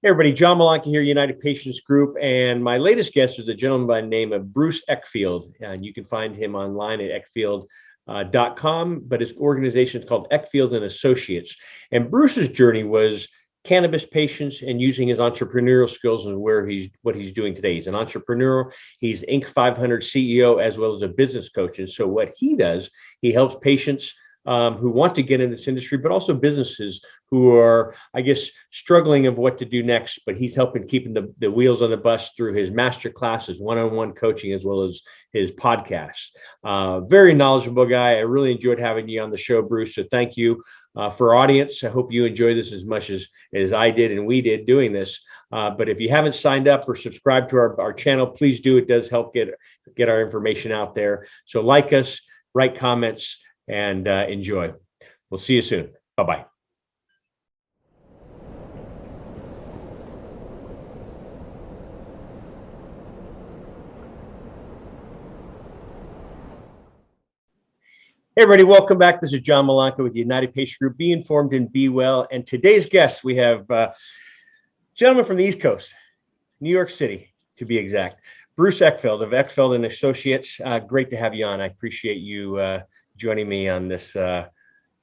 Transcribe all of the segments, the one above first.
Hey everybody, John Malanca here, United Patients Group, and my latest guest is a gentleman by the name of Bruce Eckfeldt, and you can find him online at eckfeldt.com, but his organization is called Eckfeldt and Associates. And Bruce's journey was cannabis patients and using his entrepreneurial skills and what he's doing today. He's an entrepreneur, he's Inc. 500 CEO, as well as a business coach. And so what he does, he helps patients who want to get in this industry, but also businesses who are, I guess, struggling of what to do next. But he's helping keeping the wheels on the bus through his master classes, one-on-one coaching, as well as his podcasts. Very knowledgeable guy. I really enjoyed having you on the show, Bruce. So thank you. For our audience, I hope you enjoy this as much as I did and we did doing this. But if you haven't signed up or subscribed to our channel, please do. It does help get our information out there. So like us, write comments, and enjoy. We'll see you soon. Bye-bye. Hey everybody, welcome back. This is John Malanca with the United Patient Group. Be informed and be well. And today's guest, we have a gentleman from the East Coast, New York City, to be exact, Bruce Eckfeldt of Eckfeldt and Associates. Great to have you on. I appreciate you joining me on this, I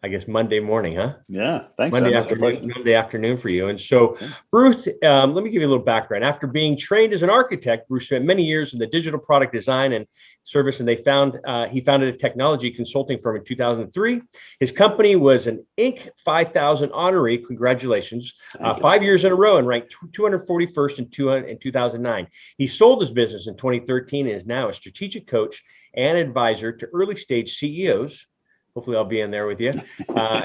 guess, Monday morning, huh? Yeah, thanks. Monday afternoon for you. And so, Bruce, let me give you a little background. After being trained as an architect, Bruce spent many years in the digital product design and service, and he founded a technology consulting firm in 2003. His company was an Inc. 5000 honoree. Congratulations. 5 years in a row and ranked 241st in 2009. He sold his business in 2013 and is now a strategic coach and advisor to early stage CEOs. Hopefully I'll be in there with you,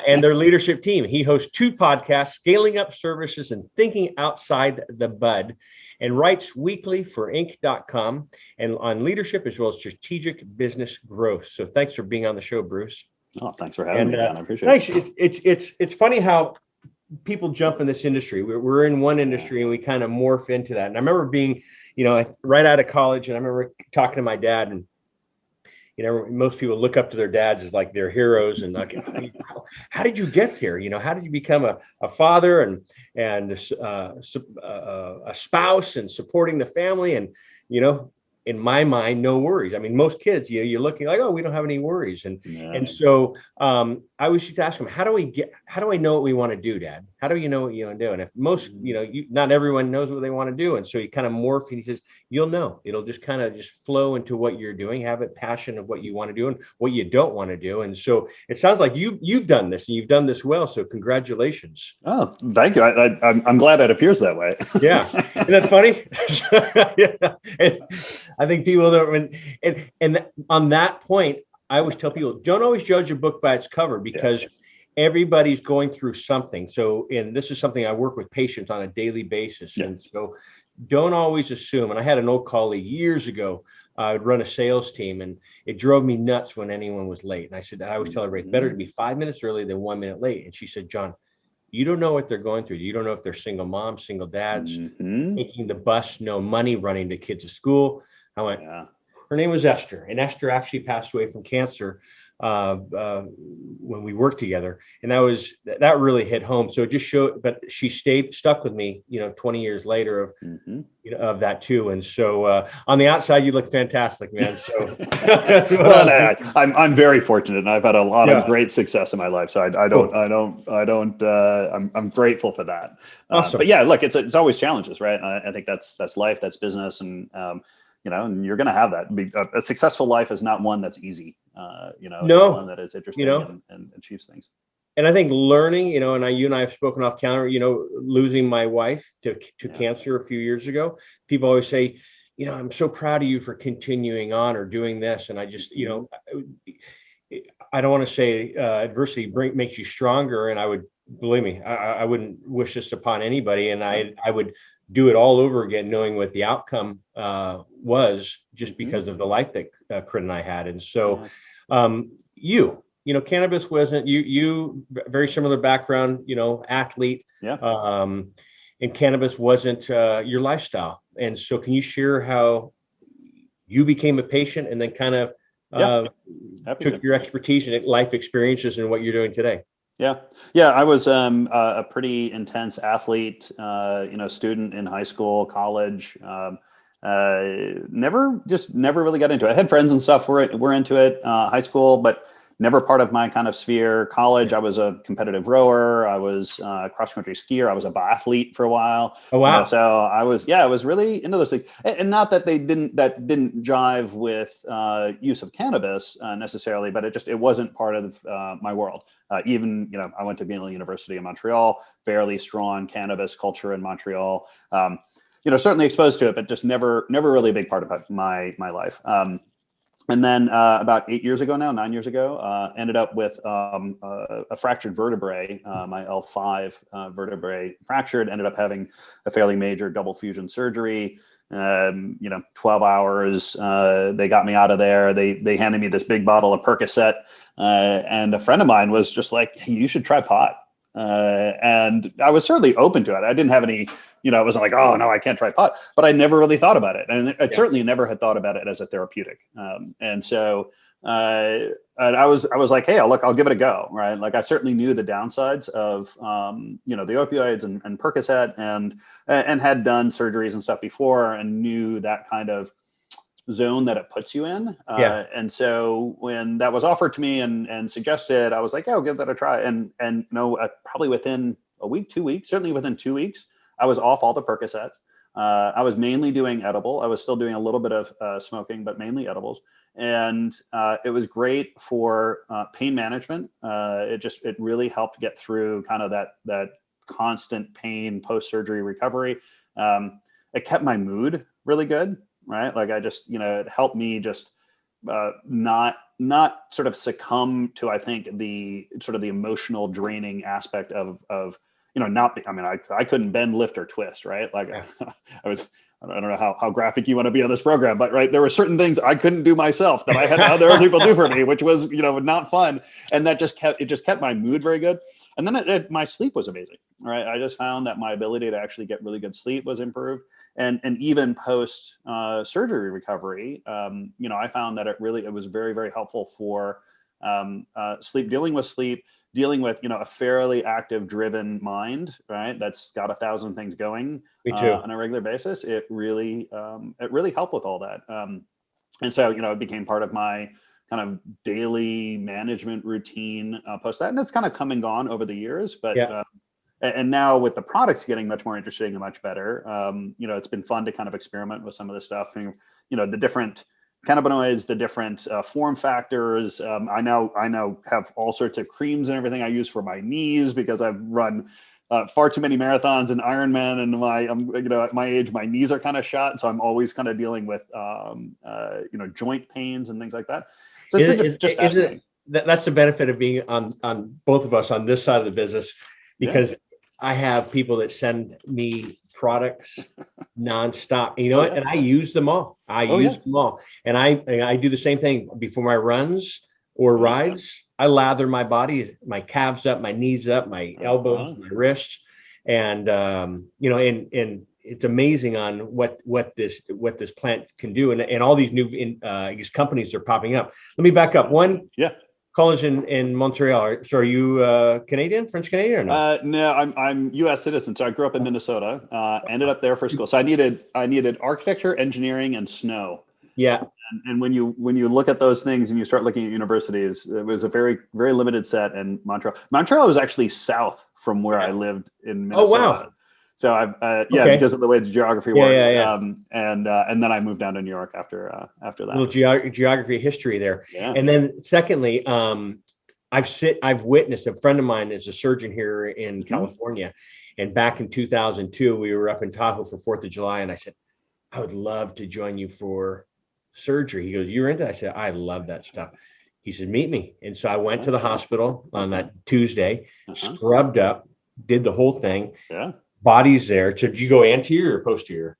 and their leadership team. He hosts 2 podcasts, Scaling Up Services and Thinking Outside the Bud, and writes weekly for Inc.com and on leadership as well as strategic business growth. So thanks for being on the show, Bruce. Oh, thanks for having me, John. I appreciate it. Thanks. It's funny how people jump in this industry. We're in one industry and we kind of morph into that. And I remember being, right out of college, and I remember talking to my dad, and most people look up to their dads as like their heroes, and like, how did you get there? How did you become a father and a spouse and supporting the family? And in my mind, no worries. I mean, most kids, you're looking like, oh, we don't have any worries. And so I always used to ask them, how do I know what we want to do, Dad? How do you know what you want to do? And if most, not everyone knows what they want to do. And so you kind of morph, and he says, you'll know. It'll just kind of just flow into what you're doing, have a passion of what you want to do and what you don't want to do. And so it sounds like you've done this, and you've done this well. So congratulations. Oh, thank you. I'm glad it appears that way. Yeah. Isn't that funny? Yeah. I think people don't, and on that point, I always tell people, don't always judge a book by its cover, because everybody's going through something. So, and this is something I work with patients on a daily basis. And so don't always assume. And I had an old colleague years ago, I would run a sales team, and it drove me nuts when anyone was late. And I always tell everybody, better to be 5 minutes early than 1 minute late. And she said, John, you don't know what they're going through. You don't know if they're single moms, single dads, taking the bus, no money, running the kids to school. I went, her name was Esther, and Esther actually passed away from cancer when we worked together. And that really hit home. So it just showed, but she stuck with me, 20 years later of that too. And so on the outside, you look fantastic, man. So well, I'm very fortunate, and I've had a lot of great success in my life. So I'm grateful for that. Awesome. But yeah, look, it's always challenges, right? I think that's life, that's business. And, and you're going to have that. A successful life is not one that's easy. No, one that is interesting and achieves things. And I think learning, you and I have spoken off camera, losing my wife to cancer a few years ago. People always say, I'm so proud of you for continuing on or doing this. And I just, I don't want to say adversity makes you stronger. And I would, believe me, I wouldn't wish this upon anybody. And I would do it all over again, knowing what the outcome was, just because of the life that Crit and I had. And so cannabis wasn't, you very similar background, athlete, and cannabis wasn't your lifestyle. And so can you share how you became a patient and then kind of took your expertise and life experiences and what you're doing today? Yeah. Yeah. I was a pretty intense athlete, student in high school, college. Never really got into it. I had friends and stuff were into it, high school, but never part of my kind of sphere. College, I was a competitive rower. I was a cross country skier. I was a biathlete for a while. Oh, wow. So I was really into those things, and not that that didn't jive with use of cannabis necessarily, but it wasn't part of my world. Even, I went to McGill University in Montreal, fairly strong cannabis culture in Montreal. Certainly exposed to it, but just never really a big part of my life. And then about 9 years ago, ended up with a fractured vertebrae. My L5 vertebrae fractured. Ended up having a fairly major double fusion surgery. 12 hours. They got me out of there. They handed me this big bottle of Percocet, and a friend of mine was just like, "Hey, you should try pot." And I was certainly open to it. I didn't have any, it wasn't like, "Oh no, I can't try pot," but I never really thought about it. And I certainly never had thought about it as a therapeutic. And so and I was like, "Hey, I'll give it a go." Right. Like I certainly knew the downsides of, the opioids and Percocet and had done surgeries and stuff before and knew that kind of zone that it puts you in. And so when that was offered to me and suggested, I was like, "Yeah, I'll give that a try." And probably within a week, 2 weeks, certainly within 2 weeks, I was off all the Percocets. I was mainly doing edible. I was still doing a little bit of smoking, but mainly edibles. And it was great for pain management. It really helped get through kind of that constant pain post-surgery recovery. It kept my mood really good. Right. Like it helped me just not sort of succumb to, I think, the sort of the emotional draining aspect of I couldn't bend, lift, or twist. Right. Like I don't know how graphic you want to be on this program, but right. There were certain things I couldn't do myself that I had other people do for me, which was, not fun. And that just kept my mood very good. And then my sleep was amazing. Right. I just found that my ability to actually get really good sleep was improved. And even post surgery recovery, I found that it was very, very helpful for sleep, dealing with a fairly active, driven mind, right? That's got 1,000 things going on a regular basis. It really helped with all that. And so, it became part of my kind of daily management routine post that. And it's kind of come and gone over the years, but and now with the products getting much more interesting and much better, it's been fun to kind of experiment with some of this stuff. And, the different cannabinoids, the different form factors. I now have all sorts of creams and everything I use for my knees because I've run far too many marathons and Ironman, and at my age, my knees are kind of shot. So I'm always kind of dealing with, joint pains and things like that. So it's been just fascinating. That's the benefit of being on both of us on this side of the business, because I have people that send me products nonstop, and I use them all. And I do the same thing before my runs or rides. I lather my body, my calves up, my knees up, my elbows, my wrists, and and it's amazing on what this plant can do, and all these new these companies are popping up. Let me back up one. College in Montreal. So are you Canadian, French Canadian, or no? No, I'm U.S. citizen. So I grew up in Minnesota. Ended up there for school. So I needed architecture, engineering, and snow. Yeah. And when you look at those things and you start looking at universities, it was a very, very limited set. And Montreal was actually south from where I lived in Minnesota. Oh, wow. So because of the way the geography works. And then I moved down to New York after that. A little geography history there. Yeah. And then secondly, I've witnessed, a friend of mine is a surgeon here in California. And back in 2002, we were up in Tahoe for 4th of July. And I said, I would love to join you for surgery. He goes, "You're into that?" I said, "I love that stuff." He said, "Meet me." And so I went to the hospital on that Tuesday, scrubbed up, did the whole thing. Body's there. So did you go anterior or posterior?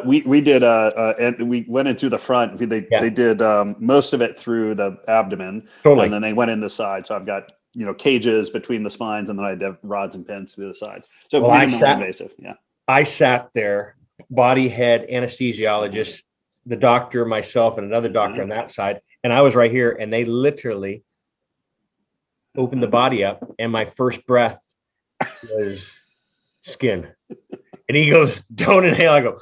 We did, and we went in through the front. They did most of it through the abdomen, and then they went in the side. So I've got cages between the spines, and then I have rods and pins through the sides. So minimally invasive. Yeah. I sat there, body, head, anesthesiologist, the doctor, myself, and another doctor on that side, and I was right here, and they literally opened the body up, and my first breath was skin. And he goes, don't inhale. I go,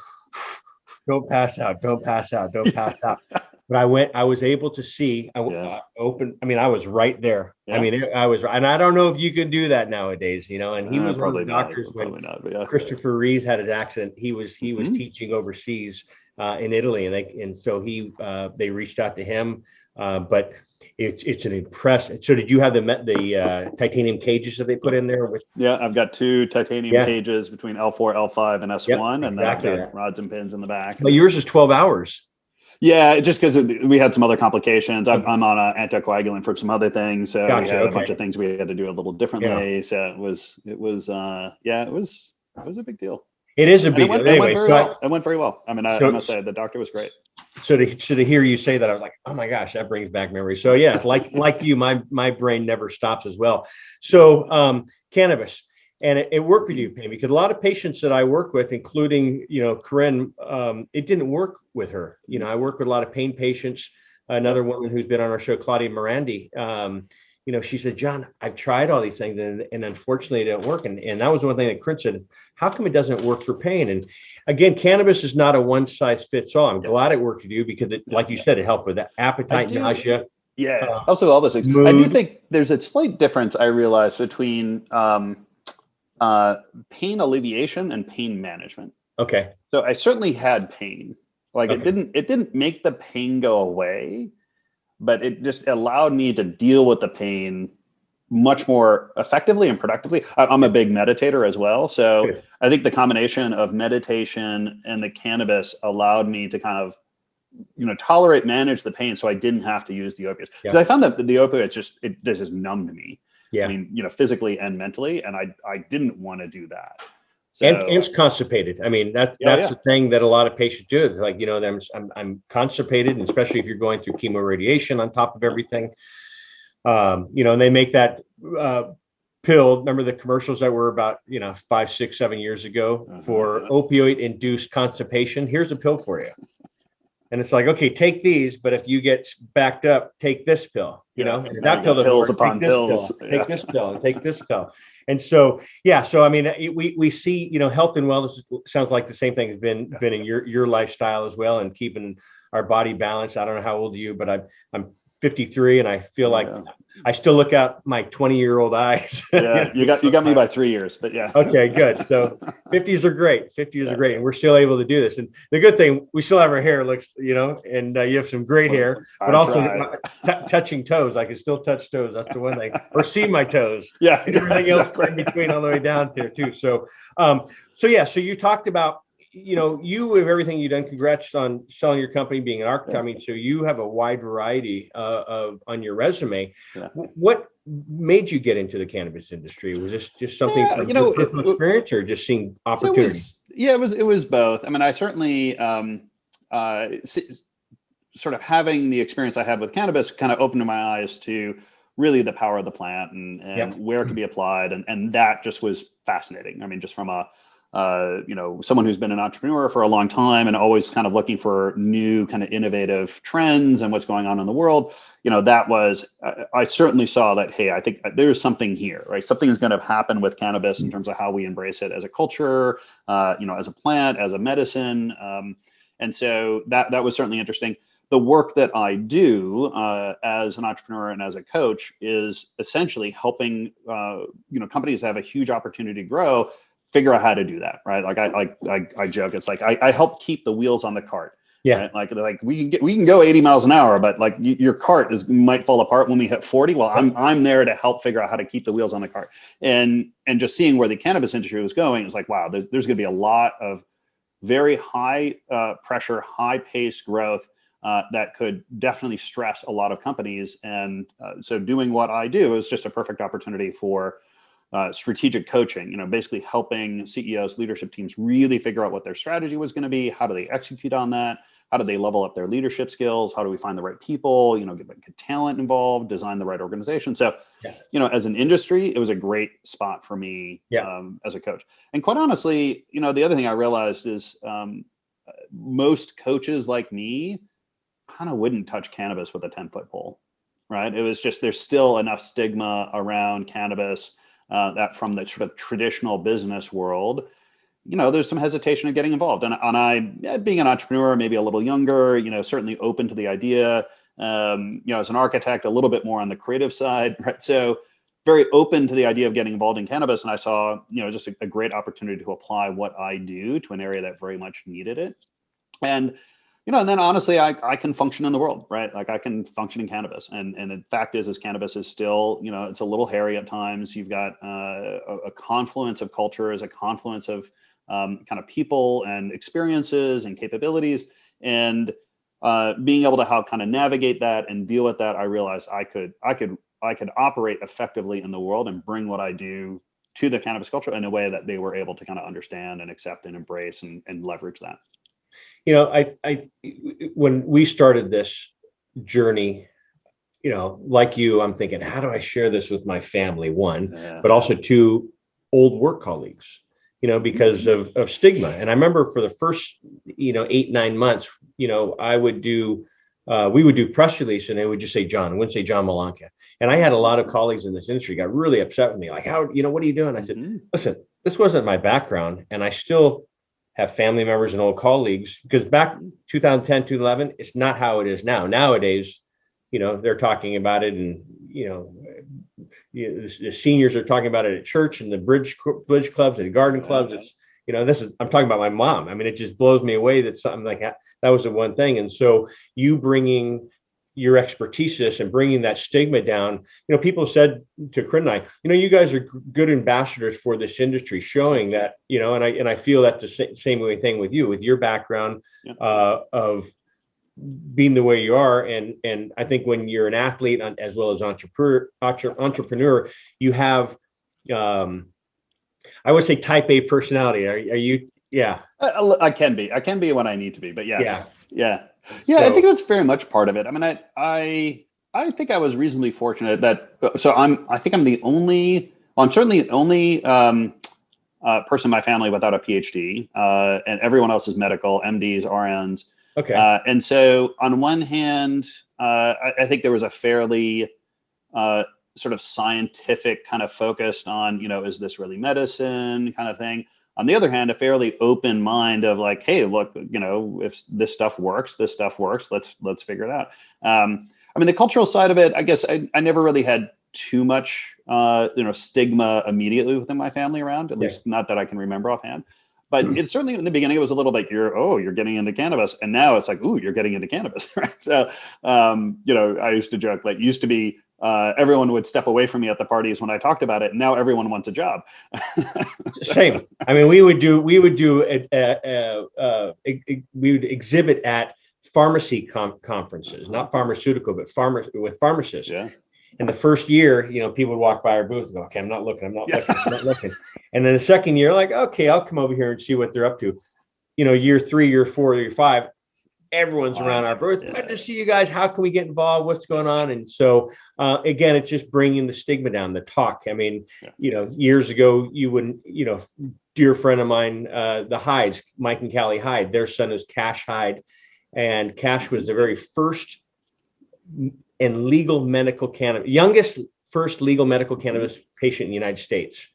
don't pass out, don't pass out, don't pass out. But I was able to see, I was right there. Yeah. I mean, I was, and I don't know if you can do that nowadays, and he was one of the doctors when Christopher Reeves had his accident. He was teaching overseas in Italy, and so they reached out to him, but it's an impressive. So did you have the titanium cages that they put in there? Yeah, I've got 2 titanium cages between L4, L5, and S1, and then I've got rods and pins in the back. But yours is 12 hours. Yeah, just because we had some other complications. I'm on an anticoagulant for some other things, so we had a bunch of things we had to do a little differently. Yeah. So it was a big deal. It is a big deal. It went very well. I mean, I must say the doctor was great. So to hear you say that, I was like, oh my gosh, that brings back memories. So yeah, like you, my brain never stops as well. So cannabis. And it worked with you, Pam, because a lot of patients that I work with, including, Corinne, it didn't work with her. I work with a lot of pain patients. Another woman who's been on our show, Claudia Morandi, she said, John, I've tried all these things and unfortunately it didn't work. And that was one thing that Corinne said, how come it doesn't work for pain? And again, cannabis is not a one size fits all. I'm glad it worked with you because like you said, it helped with that appetite, nausea. Yeah, also all those things. Mood. I do think there's a slight difference I realized between pain alleviation and pain management. Okay. So I certainly had pain. It didn't make the pain go away, but it just allowed me to deal with the pain much more effectively and productively. I'm a big meditator as well. So I think the combination of meditation and the cannabis allowed me to kind of, tolerate, manage the pain so I didn't have to use the opiates. Because I found that the opiates just numbed me. Yeah. I mean, physically and mentally, and I didn't want to do that. So, and it's constipated. I mean, that's the thing that a lot of patients do. It's like, I'm constipated, and especially if you're going through chemoradiation on top of everything. And they make that pill. Remember the commercials that were about, 5, 6, 7 years ago for opioid-induced constipation? Here's a pill for you. And it's like, okay, take these, but if you get backed up, take this pill. And that pill doesn't work. Take this pill. Take this pill. Take this pill. And so, so I mean, we see, health and wellness sounds like the same thing has been in your lifestyle as well, and keeping our body balanced. I don't know how old are you, but I'm 53, and I feel like I still look out my 20-year-old eyes. Yeah, you got me by 3 years, but yeah. Okay, good. So 50s are great. 50s are great, and we're still able to do this. And the good thing, we still have our hair looks, and you have some great hair, but also touching toes. I can still touch toes. That's the one thing, or see my toes. Yeah, and everything else in between, all the way down there too. So, so you talked about. You with everything you've done, congrats on selling your company, being an architect. I mean, so you have a wide variety on your resume. Yeah. What made you get into the cannabis industry? Was this just something from personal experience, or just seeing opportunity? It was both. I mean, I certainly sort of having the experience I had with cannabis kind of opened my eyes to really the power of the plant and where it can be applied, and that just was fascinating. I mean, just from a someone who's been an entrepreneur for a long time and always kind of looking for new kind of innovative trends and what's going on in the world, that was, I certainly saw that, hey, I think there's something here, right? Something is going to happen with cannabis in terms of how we embrace it as a culture, as a plant, as a medicine. And so that was certainly interesting. The work that I do as an entrepreneur and as a coach is essentially helping, companies that have a huge opportunity to grow, figure out how to do that, right? Like I joke, it's like I help keep the wheels on the cart. Yeah. Right? Like we can go 80 miles an hour, but like your cart might fall apart when we hit 40. Well, I'm there to help figure out how to keep the wheels on the cart. And just seeing where the cannabis industry was going, it's like, wow, there's going to be a lot of very high pressure, high paced growth that could definitely stress a lot of companies. And so doing what I do is just a perfect opportunity for strategic coaching, basically helping CEOs, leadership teams really figure out what their strategy was going to be. How do they execute on that? How do they level up their leadership skills? How do we find the right people, get talent involved, design the right organization? So, as an industry, it was a great spot for me as a coach. And quite honestly, the other thing I realized is most coaches like me kind of wouldn't touch cannabis with a 10-foot pole. right? It was just, there's still enough stigma around cannabis that from the sort of traditional business world, there's some hesitation of getting involved. And I, being an entrepreneur, maybe a little younger, certainly open to the idea, as an architect, a little bit more on the creative side, right? So very open to the idea of getting involved in cannabis. And I saw, just a great opportunity to apply what I do to an area that very much needed it. And, and then honestly, I can function in the world, right? Like I can function in cannabis. And the fact is cannabis is still, it's a little hairy at times. You've got a confluence of cultures, a confluence of kind of people and experiences and capabilities. And being able to how kind of navigate that and deal with that, I realized I could operate effectively in the world and bring what I do to the cannabis culture in a way that they were able to kind of understand and accept and embrace and leverage that. I when we started this journey, like you, I'm thinking, how do I share this with my family? One, but also two, old work colleagues, because of stigma. And I remember for the first, 8-9 months, I would do, we would do press release and they would just say John, I wouldn't say John Malanca. And I had a lot of colleagues in this industry got really upset with me, like, how, what are you doing? I said, listen, this wasn't my background. And I still have family members and old colleagues, because back 2010, 2011, it's not how it is now. Nowadays, they're talking about it, and the seniors are talking about it at church and the bridge clubs and garden clubs. It's, I'm talking about my mom. I mean, it just blows me away that something like that was the one thing. And so you bringing your expertise and bringing that stigma down, people said to Corinne and I, you guys are good ambassadors for this industry, showing that, and I feel that the same way thing with you, with your background of being the way you are. And I think when you're an athlete as well as entrepreneur, you have, I would say type A personality. Are you? Yeah. I can be when I need to be, but yes. Yeah. So, I think that's very much part of it. I mean, I think I was reasonably fortunate that, so I'm certainly the only person in my family without a PhD, and everyone else is medical, MDs, RNs. Okay. And so on one hand, I think there was a fairly sort of scientific kind of focused on, is this really medicine kind of thing. On the other hand, a fairly open mind of like, hey, look, if this stuff works, let's figure it out. I mean, the cultural side of it, I guess I never really had too much, stigma immediately within my family around, at least not that I can remember offhand. But it's certainly in the beginning, it was a little bit, you're getting into cannabis. And now it's like, ooh, you're getting into cannabis, right? So, I used to joke, like, used to be, everyone would step away from me at the parties when I talked about it. And now everyone wants a job. Same. I mean, we would exhibit at pharmacy conferences, not pharmaceutical, but with pharmacists. Yeah. And the first year, people would walk by our booth and go, okay, I'm not looking. And then the second year, like, okay, I'll come over here and see what they're up to. Year 3, year 4, year 5, everyone's around our booth. Good to see you guys. How can we get involved? What's going on? And so, again, it's just bringing the stigma down, the talk. I mean, years ago, you wouldn't, dear friend of mine, the Hydes, Mike and Callie Hyde, their son is Cash Hyde. And Cash was the very first and legal medical cannabis, youngest first legal medical cannabis patient in the United States.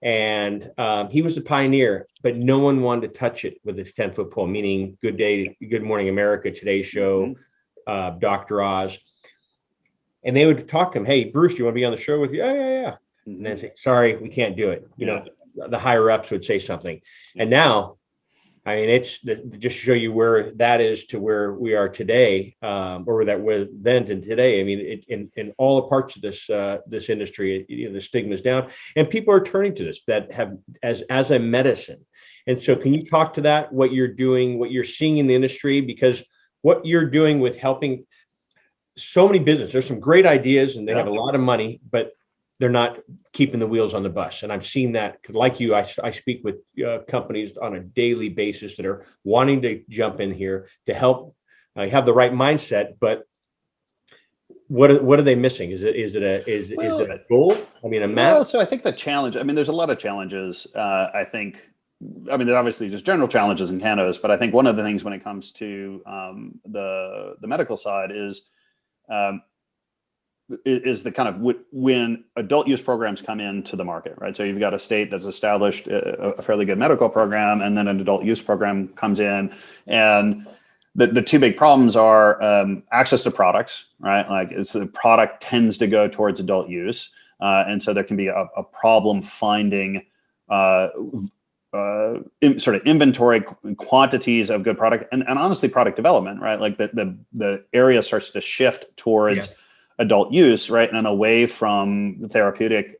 And he was the pioneer, but no one wanted to touch it with his 10-foot pole, meaning Good Morning America, Today's Show, Dr. Oz. And they would talk to him, hey, Bruce, do you want to be on the show with you? Yeah. And then say, sorry, we can't do it. The higher ups would say something. And now, I mean, it's just to show you where that is to where we are today, or that we're then and today. I mean, in all the parts of this industry, the stigma is down, and people are turning to this that have as a medicine. And so, can you talk to that? What you're doing, what you're seeing in the industry, because what you're doing with helping so many businesses. There's some great ideas, and they have a lot of money, but they're not keeping the wheels on the bus. And I've seen that because, like you, I speak with companies on a daily basis that are wanting to jump in here to help have the right mindset. But what are they missing? Is it a goal? I mean, a map? Well, so I think the challenge, I mean, there's a lot of challenges. I think, I mean, there are obviously just general challenges in cannabis, but I think one of the things when it comes to the medical side is is the kind of when adult use programs come into the market, right? So you've got a state that's established a fairly good medical program, and then an adult use program comes in, and the two big problems are access to products, right? Like the product tends to go towards adult use, and so there can be a problem finding sort of inventory quantities of good product, and honestly product development, right? Like the area starts to shift towards adult use, right, and away from the therapeutic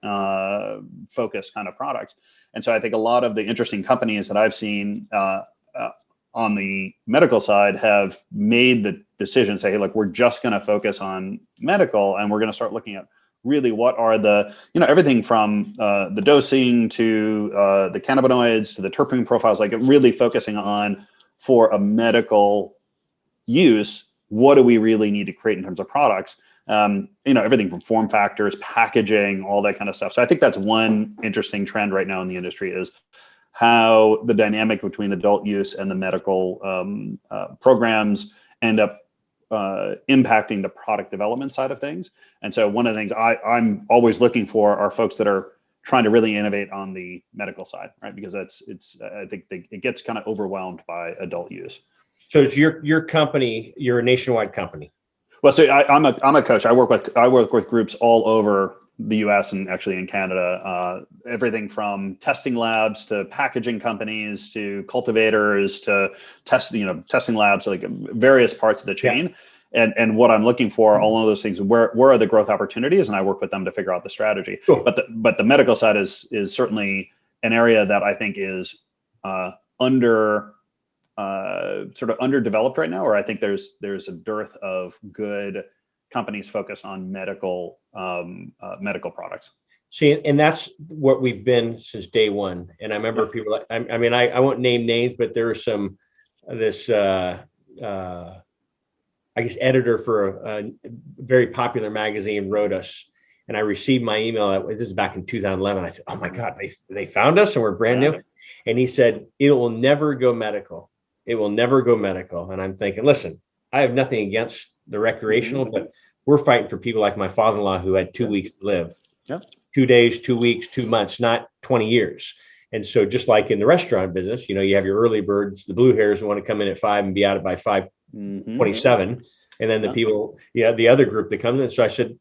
focus kind of products. And so I think a lot of the interesting companies that I've seen on the medical side have made the decision, say, hey, look, we're just going to focus on medical, and we're going to start looking at really what are the, everything from the dosing to the cannabinoids to the terpene profiles, like really focusing on, for a medical use, what do we really need to create in terms of products? Everything from form factors, packaging, all that kind of stuff. So I think that's one interesting trend right now in the industry, is how the dynamic between adult use and the medical programs end up impacting the product development side of things. And so one of the things I'm always looking for are folks that are trying to really innovate on the medical side, right? Because I think it gets kind of overwhelmed by adult use. So it's your company, you're a nationwide company. Well, so I'm a coach. I work with groups all over the U.S. and actually in Canada. Everything from testing labs to packaging companies to cultivators to testing labs, like various parts of the chain. Yeah. And what I'm looking for, all of those things, where are the growth opportunities, and I work with them to figure out the strategy. Cool. But the medical side is certainly an area that I think is sort of underdeveloped right now, or I think there's a dearth of good companies focused on medical products. See, and that's what we've been since day one. And I remember people, I won't name names, but there was I guess editor for a very popular magazine wrote us, and I received my email. This is back in 2011. I said, "Oh my God, they found us, and we're brand new." And he said, "It will never go medical. It will never go medical." And I'm thinking, listen, I have nothing against the recreational, but we're fighting for people like my father-in-law who had 2 weeks to live. 2 days, 2 weeks, 2 months, not 20 years. And so just like in the restaurant business, you have your early birds, the blue hairs who want to come in at 5 and be out by 5:27. And then the people, the other group that comes in. So I said,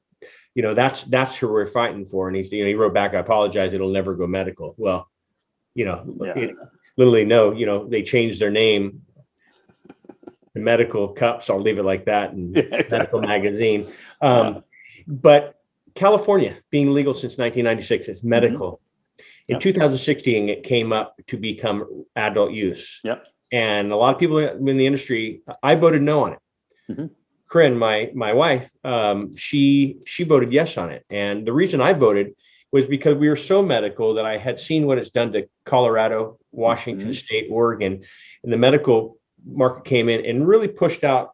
that's who we're fighting for. And he wrote back, "I apologize, it'll never go medical." Well, literally, no, they changed their name. The medical cups, I'll leave it like that, and medical magazine. But California being legal since 1996, it's medical. In 2016, it came up to become adult use. And a lot of people in the industry, I voted no on it. Corinne, my wife, she voted yes on it. And the reason I voted was because we were so medical that I had seen what it's done to Colorado, Washington State, Oregon, and the medical market came in and really pushed out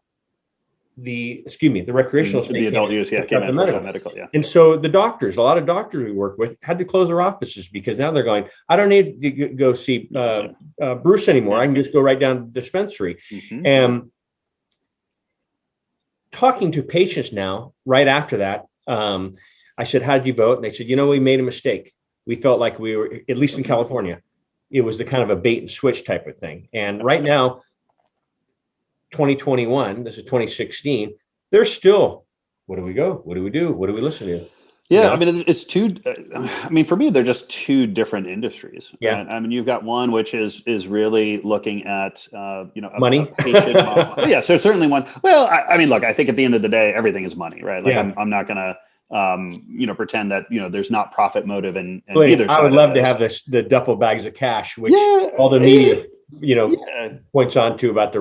the recreational state. The adult use, came out the medical. And so a lot of doctors we work with had to close their offices because now they're going, I don't need to go see Bruce anymore. I can just go right down to the dispensary. And talking to patients now, right after that, I said, "How did you vote?" And they said, "We made a mistake. We felt like we were, at least in California, it was the kind of a bait and switch type of thing." And right now, 2021, this is 2016, they're still, what do we go? What do we do? What do we listen to? Yeah, it's two. For me, they're just two different industries. Yeah, right? You've got one which is really looking at money. A patient model. Yeah, so certainly one. Well, look, I think at the end of the day, everything is money, right? Like I'm not gonna pretend that there's not profit motive in either side. I would love to have the duffel bags of cash, which all the media points on to about the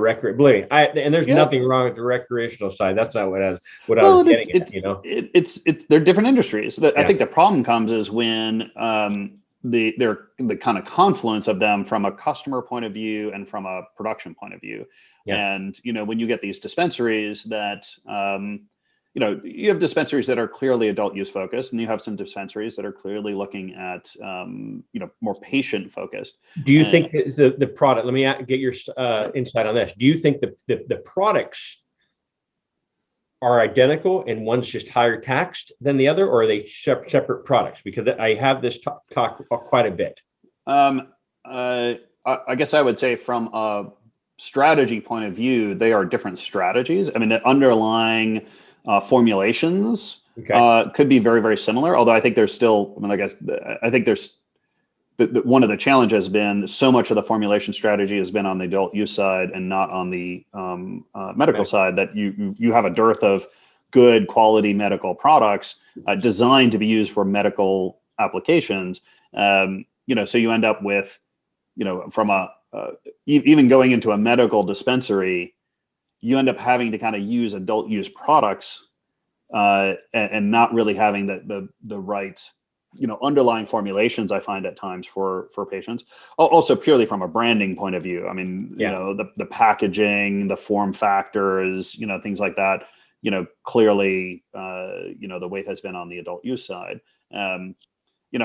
and there's nothing wrong with the recreational side. That's not what I was getting at. It's they're different industries. I think the problem comes is when they're the kind of confluence of them from a customer point of view and from a production point of view. And when you get these dispensaries that you have dispensaries that are clearly adult use focused, and you have some dispensaries that are clearly looking at, more patient focused. Do you think the product, let me get your insight on this. Do you think the products are identical and one's just higher taxed than the other, or are they separate products? Because I have this talk quite a bit. I guess I would say from a strategy point of view, they are different strategies. I mean, the underlying formulations could be very, very similar. Although I think there's still, I mean, I think there's one of the challenges has been so much of the formulation strategy has been on the adult use side and not on the medical side, that you have a dearth of good quality medical products designed to be used for medical applications. So you end up with, from even going into a medical dispensary, you end up having to kind of use adult use products and not really having the right, underlying formulations, I find at times for patients. Also purely from a branding point of view. I mean, the packaging, the form factors, things like that, clearly, the weight has been on the adult use side.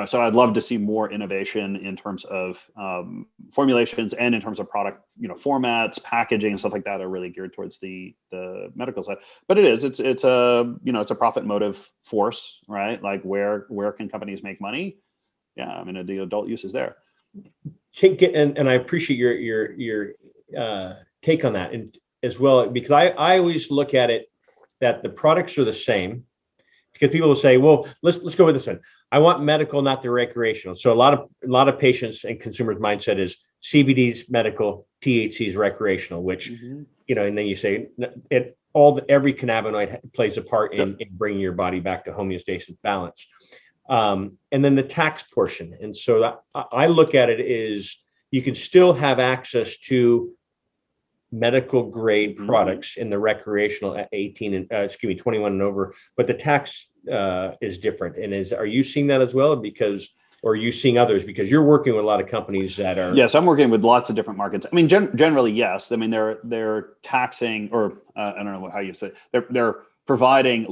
So I'd love to see more innovation in terms of formulations and in terms of product, formats, packaging, and stuff like that are really geared towards the medical side. But it's a profit motive force, right? Like where can companies make money? Yeah, I mean the adult use is there. And I appreciate your take on that, and as well, because I always look at it that the products are the same. Because people will say, well, let's go with this one. I want medical, not the recreational. So a lot of patients and consumers' mindset is CBD's medical, THC's recretional, which, and then you say every cannabinoid plays a part in bringing your body back to homeostasis balance. And then the tax portion. And so I look at it is you can still have access to medical grade products in the recreational at 21 and over, but the tax is different. And are you seeing that as well? Or are you seeing others? Because you're working with a lot of companies that are. Yes, I'm working with lots of different markets. I mean, generally, yes. I mean, they're taxing, or I don't know how you say it. They're providing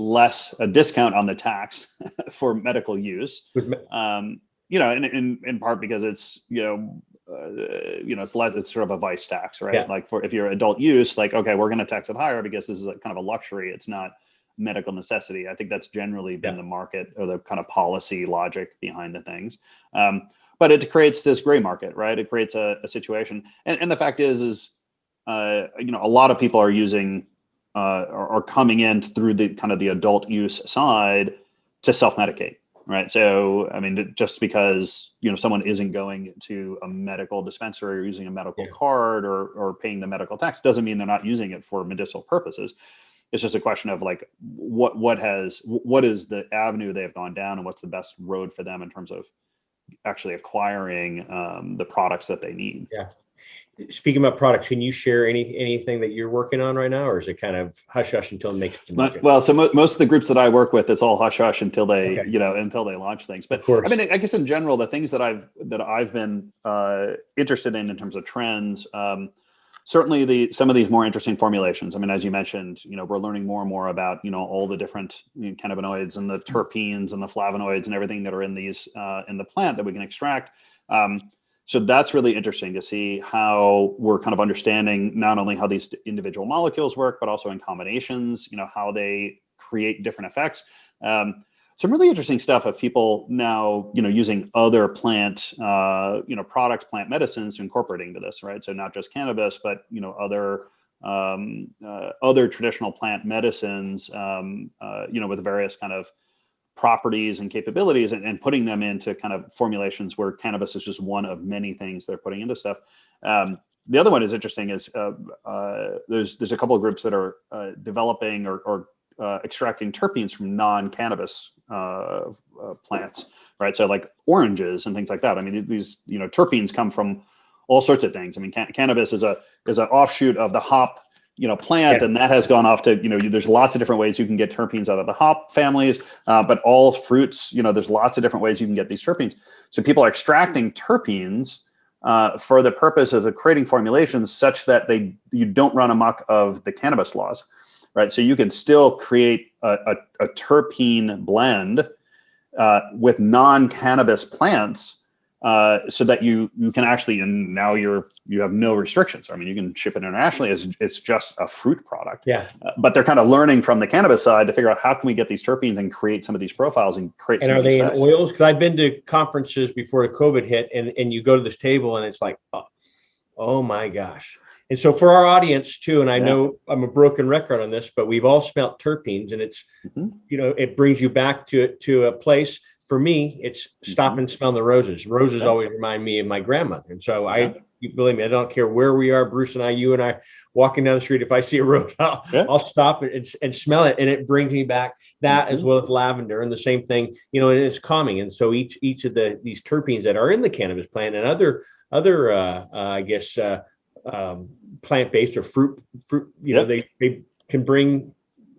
a discount on the tax for medical use. In part because it's it's sort of a vice tax, right? Yeah. Like if you're adult use, like, okay, we're going to tax it higher because this is kind of a luxury. It's not medical necessity. I think that's generally been the market or the kind of policy logic behind the things. But it creates this gray market, right? It creates a situation. And the fact is a lot of people are using or coming in through the kind of the adult use side to self-medicate. Right. So, I mean, just because, someone isn't going to a medical dispensary or using a medical card or paying the medical tax doesn't mean they're not using it for medicinal purposes. It's just a question of like, what is the avenue they've gone down and what's the best road for them in terms of actually acquiring the products that they need. Yeah. Speaking about products, can you share anything that you're working on right now, or is it kind of hush hush until it makes it to market? Well, so most of the groups that I work with, it's all hush hush until they, until they launch things. But I mean, I guess in general, the things that I've been interested in terms of trends, certainly some of these more interesting formulations. I mean, as you mentioned, we're learning more and more about all the different cannabinoids and the terpenes and the flavonoids and everything that are in these in the plant that we can extract. So that's really interesting to see how we're kind of understanding not only how these individual molecules work, but also in combinations, how they create different effects. Some really interesting stuff of people now, using other plant, products, plant medicines to incorporate into this, right? So not just cannabis, but, other traditional plant medicines, with various kind of properties and capabilities and putting them into kind of formulations where cannabis is just one of many things they're putting into stuff. The other one is interesting is there's a couple of groups that are developing or extracting terpenes from non-cannabis plants, right? So like oranges and things like that. I mean, these, terpenes come from all sorts of things. I mean, cannabis is an offshoot of the hop, plant, and that has gone off to, there's lots of different ways you can get terpenes out of the hop families, but all fruits, there's lots of different ways you can get these terpenes. So people are extracting terpenes for the purpose of creating formulations such that you don't run amok of the cannabis laws, right? So you can still create a terpene blend with non-cannabis plants so that you can actually, and now you have no restrictions. I mean, you can ship it internationally as it's just a fruit product. Yeah. But they're kind of learning from the cannabis side to figure out how can we get these terpenes and create some of these profiles and create. And some are of these they in specs. oils? Because I've been to conferences before the COVID hit, and you go to this table and it's like, oh my gosh. And so for our audience too, and I know I'm a broken record on this, but we've all smelt terpenes, and it's, it brings you back to a place. For me, it's stop and smell the roses. Roses always remind me of my grandmother. And so you believe me, I don't care where we are, Bruce and I, you and I, walking down the street, if I see a rose, I'll stop and smell it. And it brings me back that, as well as lavender, and the same thing, and it's calming. And so each of these terpenes that are in the cannabis plant and other I guess, plant-based or fruit, they can bring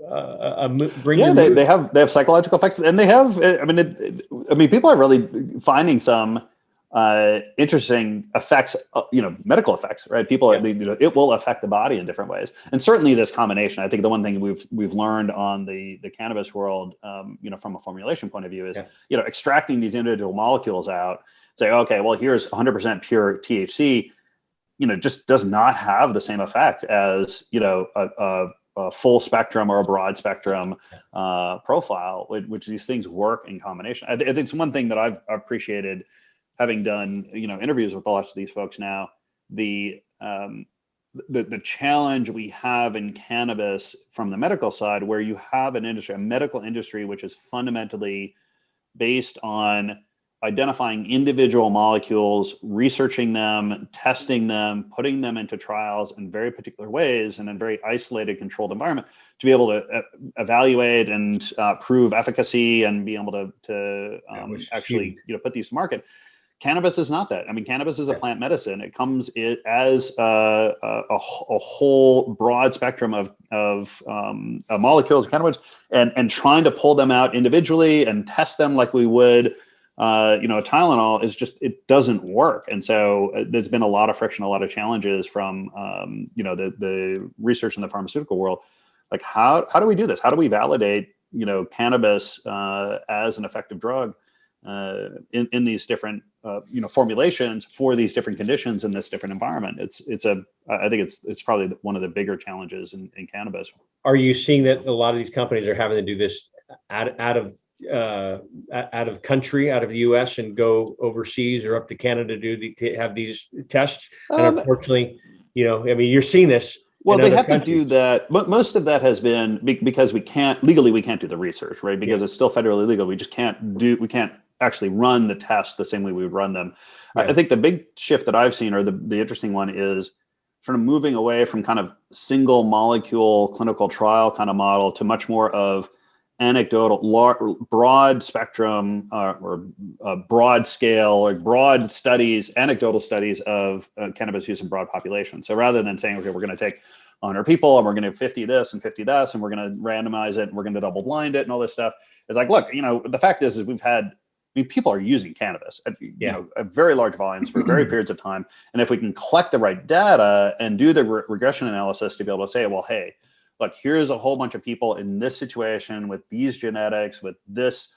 they have psychological effects, and they have, I mean, people are really finding some interesting effects, medical effects, right? People it will affect the body in different ways. And certainly this combination, I think the one thing we've learned on the cannabis world, from a formulation point of view is, extracting these individual molecules out, say, okay, well, here's 100% pure THC, just does not have the same effect as, a full spectrum or a broad spectrum profile, which these things work in combination. I think it's one thing that I've appreciated, having done, interviews with lots of these folks now, the challenge we have in cannabis from the medical side, where you have an industry, a medical industry, which is fundamentally based on identifying individual molecules, researching them, testing them, putting them into trials in very particular ways and in very isolated, controlled environment to be able to evaluate and prove efficacy and be able to actually put these to market. Cannabis is not that. I mean, cannabis is a plant medicine. It comes as a whole broad spectrum of molecules, cannabinoids, and trying to pull them out individually and test them like we would a Tylenol it doesn't work. And so there's been a lot of friction, a lot of challenges from, the research in the pharmaceutical world. Like, how do we do this? How do we validate, cannabis as an effective drug in these different, formulations for these different conditions in this different environment? I think it's probably one of the bigger challenges in cannabis. Are you seeing that a lot of these companies are having to do this out of country, out of the U.S., and go overseas or up to Canada to have these tests? And unfortunately, you're seeing this. Well, they have to do that. But most of that has been because we can't do the research, right? Because it's still federally illegal. We can't actually run the tests the same way we would run them. I think the big shift that I've seen, or the interesting one, is sort of moving away from kind of single molecule clinical trial kind of model to much more of anecdotal, broad spectrum or broad scale, or broad studies, anecdotal studies of cannabis use in broad populations. So rather than saying, okay, we're going to take 100 people and we're going to 50 this and 50 this, and we're going to randomize it and we're going to double blind it and all this stuff, it's like, look, the fact is people are using cannabis at very large volumes for very periods of time. And if we can collect the right data and do the regression analysis to be able to say, well, hey, look, here's a whole bunch of people in this situation with these genetics, with this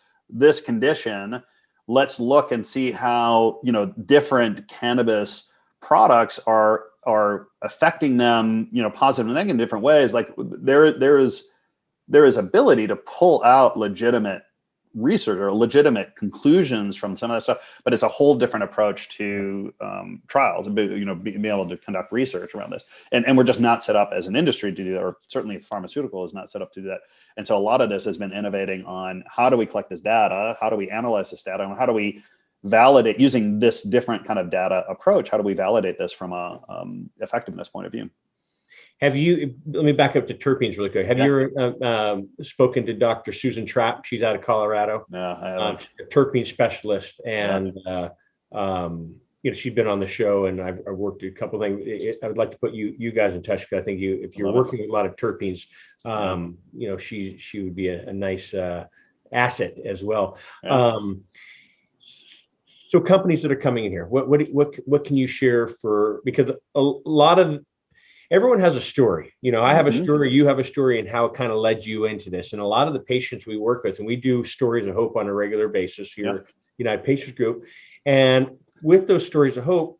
condition. Let's look and see how, different cannabis products are affecting them, positive and negative in different ways. Like there is ability to pull out legitimate research or legitimate conclusions from some of that stuff, but it's a whole different approach to trials and being able to conduct research around this. And we're just not set up as an industry to do that, or certainly pharmaceutical is not set up to do that. And so a lot of this has been innovating on how do we collect this data, how do we analyze this data, and how do we validate using this different kind of data approach? How do we validate this from a effectiveness point of view? Let me back up to terpenes really quick. Have you ever spoken to Dr. Susan Trapp? She's out of Colorado. No, I haven't. She's a terpene specialist, and she's been on the show, and I've worked a couple of things. I would like to put you guys in touch, because I think if you're working with a lot of terpenes, she would be a nice asset as well. Yeah. So companies that are coming in here, what can you share because a lot of everyone has a story. I have a story, you have a story, and how it kind of led you into this. And a lot of the patients we work with, and we do stories of hope on a regular basis here, United Patients Group. And with those stories of hope,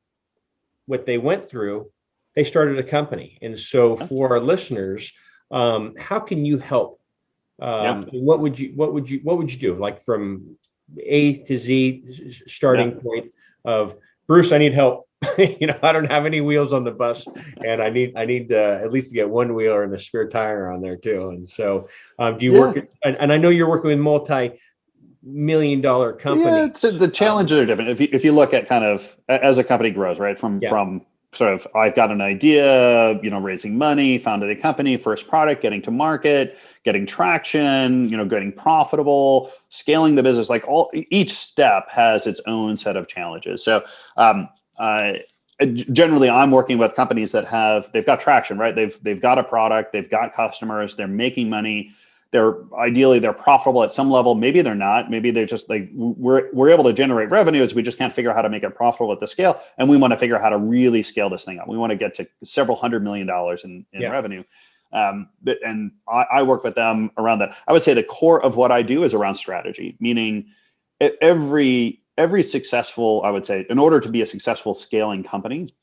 what they went through, they started a company. And so for our listeners, how can you help? What would you do? Like from A to Z starting point of, Bruce, I need help. I don't have any wheels on the bus, and I need at least to get one wheel and a spare tire on there too. And so, do you work? And I know you're working with multi-million-dollar companies. Yeah, so the challenges are different. If you look at kind of as a company grows, right? From sort of, I've got an idea, raising money, founded a company, first product, getting to market, getting traction, getting profitable, scaling the business, like each step has its own set of challenges. So generally I'm working with companies that they've got traction, right? They've got a product, they've got customers, they're making money. They're profitable at some level. Maybe they're not. Maybe they're just like, we're able to generate revenues. We just can't figure out how to make it profitable at the scale. And we want to figure out how to really scale this thing up. We want to get to several $100 million in revenue. And I work with them around that. I would say the core of what I do is around strategy, meaning every successful, I would say, in order to be a successful scaling company,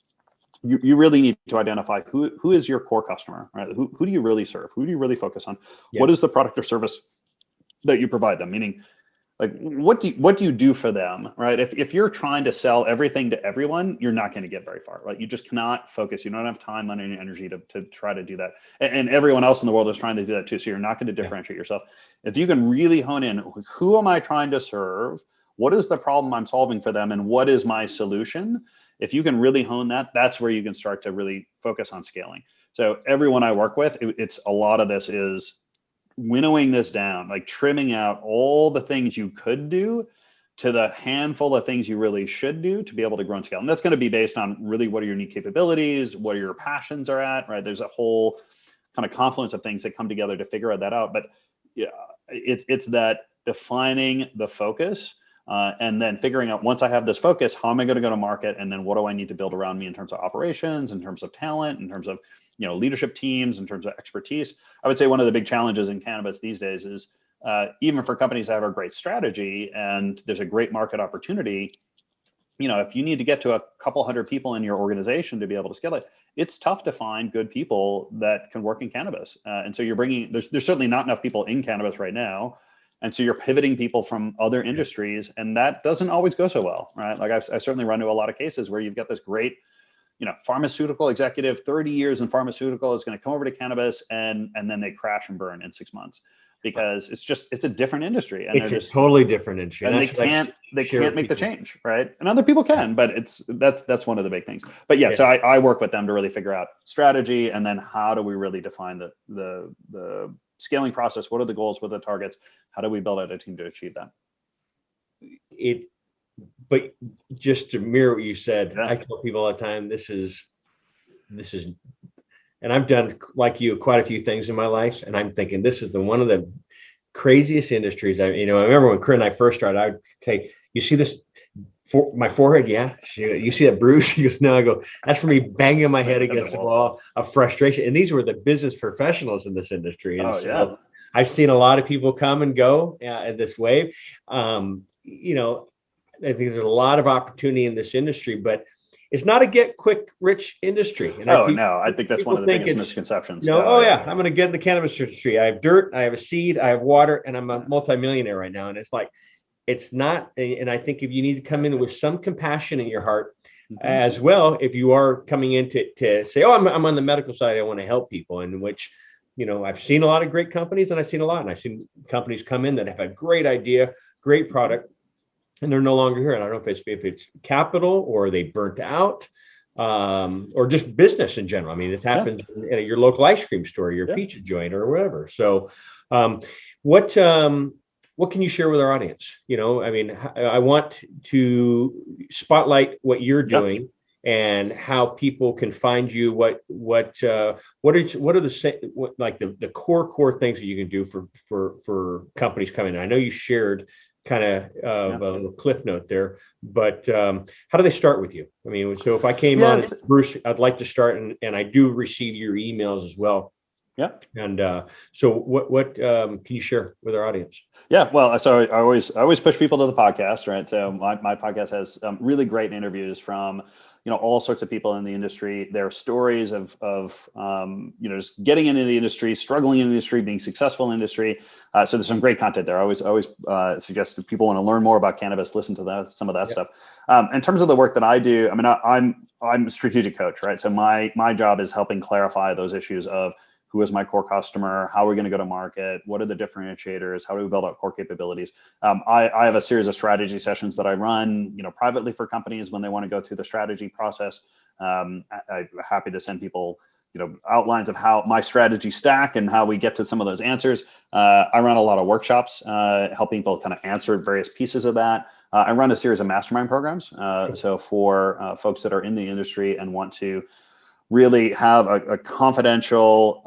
you really need to identify who is your core customer, right? Who do you really serve? Who do you really focus on? What is the product or service that you provide them? Meaning, like, what do you do for them, right? If you're trying to sell everything to everyone, you're not going to get very far, right? You just cannot focus. You don't have time, money, and energy to try to do that. And everyone else in the world is trying to do that too. So you're not going to differentiate yourself. If you can really hone in, who am I trying to serve? What is the problem I'm solving for them? And what is my solution? If you can really hone that, that's where you can start to really focus on scaling. So everyone I work with, it's a lot of this is winnowing this down, like trimming out all the things you could do to the handful of things you really should do to be able to grow and scale. And that's going to be based on really what are your unique capabilities, what your passions are at, right? There's a whole kind of confluence of things that come together to figure that out. But yeah, it's that defining the focus. And then figuring out, once I have this focus, how am I going to go to market? And then what do I need to build around me in terms of operations, in terms of talent, in terms of leadership teams, in terms of expertise? I would say one of the big challenges in cannabis these days is even for companies that have a great strategy and there's a great market opportunity, if you need to get to a couple hundred people in your organization to be able to scale it, it's tough to find good people that can work in cannabis. And so there's certainly not enough people in cannabis right now. And so you're pivoting people from other industries, and that doesn't always go so well, right? Like I certainly run into a lot of cases where you've got this great, pharmaceutical executive, 30 years in pharmaceutical, is going to come over to cannabis, and then they crash and burn in 6 months because it's a different industry, and it's a totally different industry, and they can't make the change, right? And other people can, but that's one of the big things. But so I work with them to really figure out strategy, and then how do we really define the scaling process? What are the goals? What are the targets? How do we build out a team to achieve that? But just to mirror what you said, I tell people all the time, this is, and I've done, like you, quite a few things in my life, and I'm thinking this is one of the craziest industries. I remember when Corinne and I first started, I would say, you see this my forehead? Yeah. You see that bruise? She goes, no. I go, that's for me banging my head against the wall of frustration. And these were the business professionals in this industry. And I've seen a lot of people come and go at this wave. I think there's a lot of opportunity in this industry, but it's not a get quick rich industry. And I think that's one of the biggest misconceptions. I'm going to get in the cannabis industry. I have dirt, I have a seed, I have water, and I'm a multimillionaire right now. And it's like, it's not. And I think if you need to come in with some compassion in your heart as well, if you are coming in to say, oh, I'm on the medical side, I want to help people, in which, I've seen a lot of great companies, and I've seen companies come in that have a great idea, great product, and they're no longer here. And I don't know if it's capital, or they burnt out, or just business in general. I mean, it happens at your local ice cream store, your pizza joint, or whatever. So what can you share with our audience? I want to spotlight what you're doing and how people can find you. What are the core things that you can do for companies coming in? I know you shared kind of a little cliff note there, but how do they start with you? So if I came on, Bruce, I'd like to start, and I do receive your emails as well. Yeah. And so what can you share with our audience? Yeah, well, so I always push people to the podcast, right? So my podcast has really great interviews from all sorts of people in the industry. Their stories of just getting into the industry, struggling in the industry, being successful in the industry. So there's some great content there. I always suggest if people want to learn more about cannabis, listen to some of that stuff. In terms of the work that I do, I mean, I'm a strategic coach, right? So my job is helping clarify those issues of who is my core customer? How are we going to go to market? What are the differentiators? How do we build out core capabilities? I have a series of strategy sessions that I run, privately for companies when they want to go through the strategy process. I'm happy to send people, outlines of how my strategy stack and how we get to some of those answers. I run a lot of workshops, helping people kind of answer various pieces of that. I run a series of mastermind programs. So for folks that are in the industry and want to really have a confidential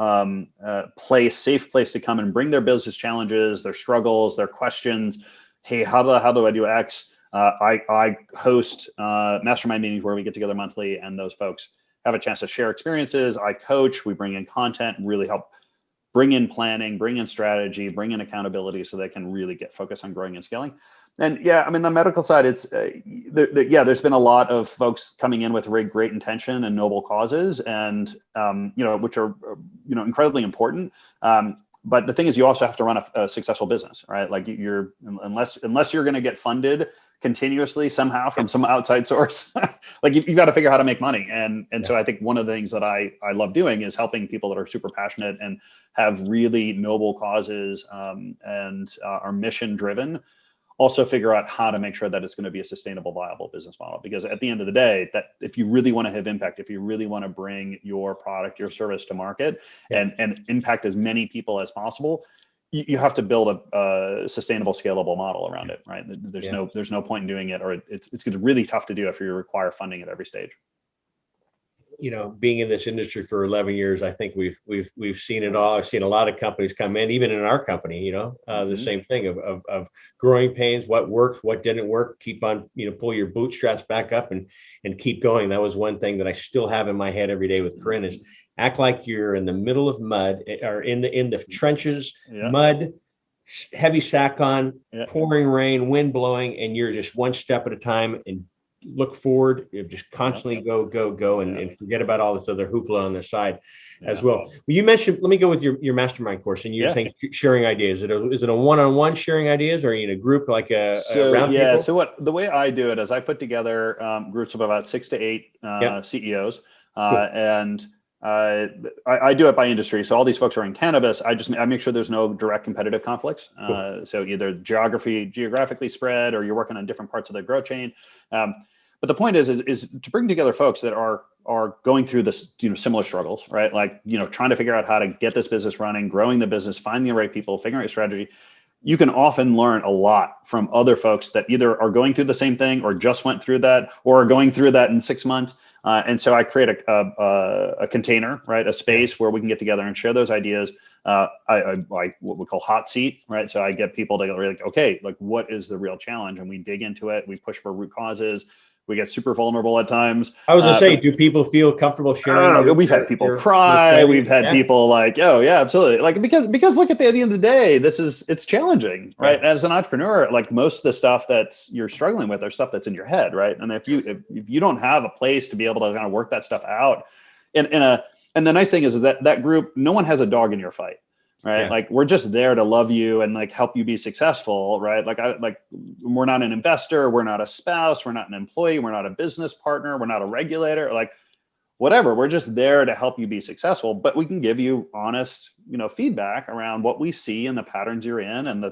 safe place to come and bring their business challenges, their struggles, their questions. Hey, how do I do X? I host mastermind meetings where we get together monthly, and those folks have a chance to share experiences. I coach, we bring in content, and really help bring in planning, bring in strategy, bring in accountability so they can really get focused on growing and scaling. And yeah, I mean, the medical side, it's there's been a lot of folks coming in with really great intention and noble causes, and which are incredibly important. But the thing is, you also have to run a successful business, right? Like unless you're going to get funded continuously somehow from some outside source, like you've got to figure out how to make money. And so I think one of the things that I love doing is helping people that are super passionate and have really noble causes and are mission driven also figure out how to make sure that it's going to be a sustainable, viable business model. Because at the end of the day, that if you really want to have impact, if you really want to bring your product, your service to market and impact as many people as possible, you have to build a sustainable, scalable model around it, right? There's no point in doing it, or it's really tough to do if you require funding at every stage. Being in this industry for 11 years, I think we've seen it all. I've seen a lot of companies come in, even in our company, the same thing of growing pains, what worked, what didn't work, keep on, pull your bootstraps back up and keep going. That was one thing that I still have in my head every day with Corinne is act like you're in the middle of mud or in the trenches, mud, heavy sack on, pouring rain, wind blowing, and you're just one step at a time and look forward, just constantly go and forget about all this other hoopla on the side as well. Well, you mentioned, let me go with your mastermind course, and you're saying sharing ideas. Is it a one-on-one sharing ideas, or are you in a group like a round table? So the way I do it is I put together groups of about 6 to 8 CEOs, and I do it by industry. So all these folks are in cannabis. I make sure there's no direct competitive conflicts. So either geographically spread, or you're working on different parts of the growth chain. But the point is to bring together folks that are going through this, similar struggles, right? Like, trying to figure out how to get this business running, growing the business, finding the right people, figuring out a strategy. You can often learn a lot from other folks that either are going through the same thing or just went through that or are going through that in 6 months. And so I create a container, right? A space where we can get together and share those ideas. I what we call hot seat, right? So I get people to really, okay, like what is the real challenge? And we dig into it. We push for root causes. We get super vulnerable at times. I was gonna say, do people feel comfortable sharing? We've had people cry. We've had people like, oh yeah, absolutely. Like, because look, at the end of the day, it's challenging, right? As an entrepreneur, like most of the stuff that you're struggling with are stuff that's in your head, right? And if you don't have a place to be able to kind of work that stuff out and the nice thing is that group, no one has a dog in your fight. Right. Like we're just there to love you and like help you be successful. Right. Like we're not an investor. We're not a spouse. We're not an employee. We're not a business partner. We're not a regulator. Like whatever. We're just there to help you be successful. But we can give you honest, feedback around what we see and the patterns you're in and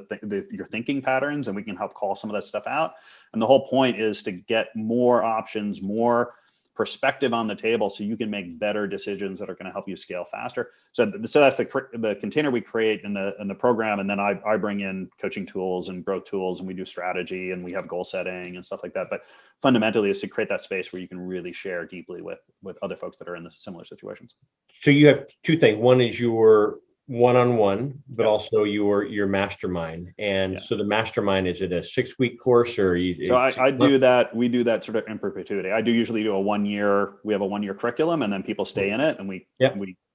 your thinking patterns. And we can help call some of that stuff out. And the whole point is to get more options, more perspective on the table so you can make better decisions that are going to help you scale faster. So that's the container we create in the program. And then I bring in coaching tools and growth tools, and we do strategy and we have goal setting and stuff like that. But fundamentally is to create that space where you can really share deeply with other folks that are in the similar situations. So you have two things. One is your one-on-one, but also your mastermind. And so the mastermind, is it a 6-week course or? So I do that. We do that sort of in perpetuity. I do usually do we have a 1-year curriculum, and then people stay in it, and we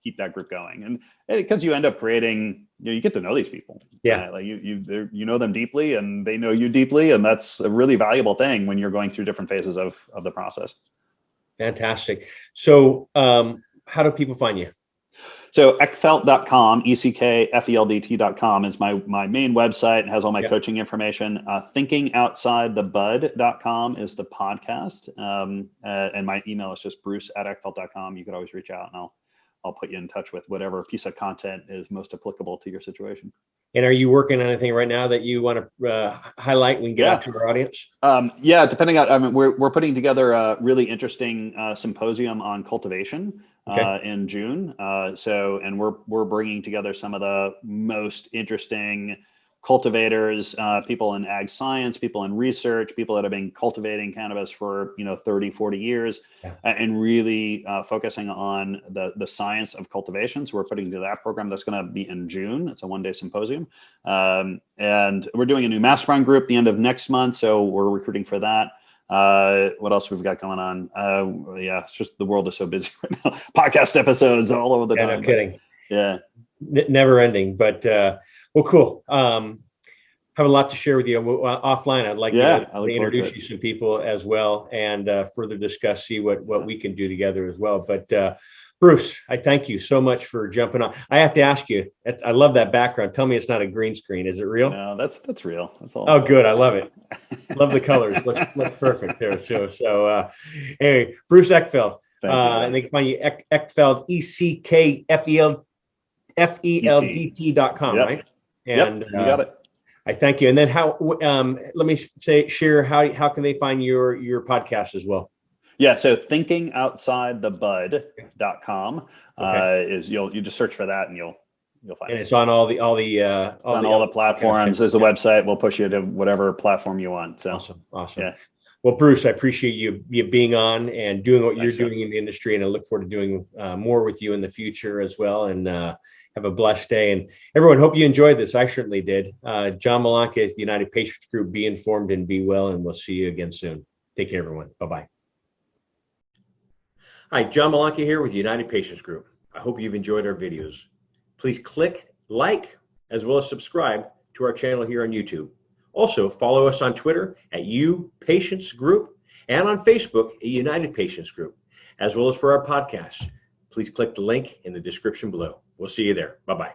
keep that group going. And because you end up creating, you get to know these people. Yeah. Like you know them deeply and they know you deeply. And that's a really valuable thing when you're going through different phases of the process. Fantastic. So how do people find you? So eckfeldt.com, ECKFELDT.com is my main website. It has all my coaching information. Thinkingoutsidethebud.com is the podcast. And my email is just bruce@eckfeldt.com. You could always reach out and I'll put you in touch with whatever piece of content is most applicable to your situation. And are you working on anything right now that you want to highlight when you get out to our audience? Depending on, we're putting together a really interesting symposium on cultivation in June. And we're bringing together some of the most interesting cultivators, people in ag science, people in research, people that have been cultivating cannabis for 30, 40 years, and really focusing on the science of cultivation. So we're putting together that program that's going to be in June. It's a one-day symposium. And we're doing a new mastermind group at the end of next month. So we're recruiting for that. What else we've got going on? It's just the world is so busy right now. Podcast episodes all over the time. No kidding. Yeah. Never ending, but well, cool. Have a lot to share with you offline. I'd like to introduce you to some people as well and further discuss, see what we can do together as well. But Bruce, I thank you so much for jumping on. I have to ask you, I love that background. Tell me it's not a green screen. Is it real? No, that's real. That's all. Oh, good. I love it. Love the colors. Looks perfect there too. So anyway, Bruce Eckfeldt. And they can find you Eckfeldt, ECKFELDT.com, right? And you got it. I thank you. And then let me share how can they find your podcast as well? Yeah, so thinkingoutsidethebud.com is you just search for that and you'll find it. And it's on all the platforms. There's a website. We'll push you to whatever platform you want. So awesome. Yeah. Well, Bruce, I appreciate you being on and doing what you're doing in the industry, and I look forward to doing more with you in the future as well. And have a blessed day. And everyone, hope you enjoyed this. I certainly did. John Malanca is the United Patients Group. Be informed and be well, and we'll see you again soon. Take care, everyone. Bye-bye. Hi, John Malanca here with United Patients Group. I hope you've enjoyed our videos. Please click like as well as subscribe to our channel here on YouTube. Also, follow us on Twitter at UPatients Group and on Facebook at United Patients Group, as well as for our podcast. Please click the link in the description below. We'll see you there. Bye-bye.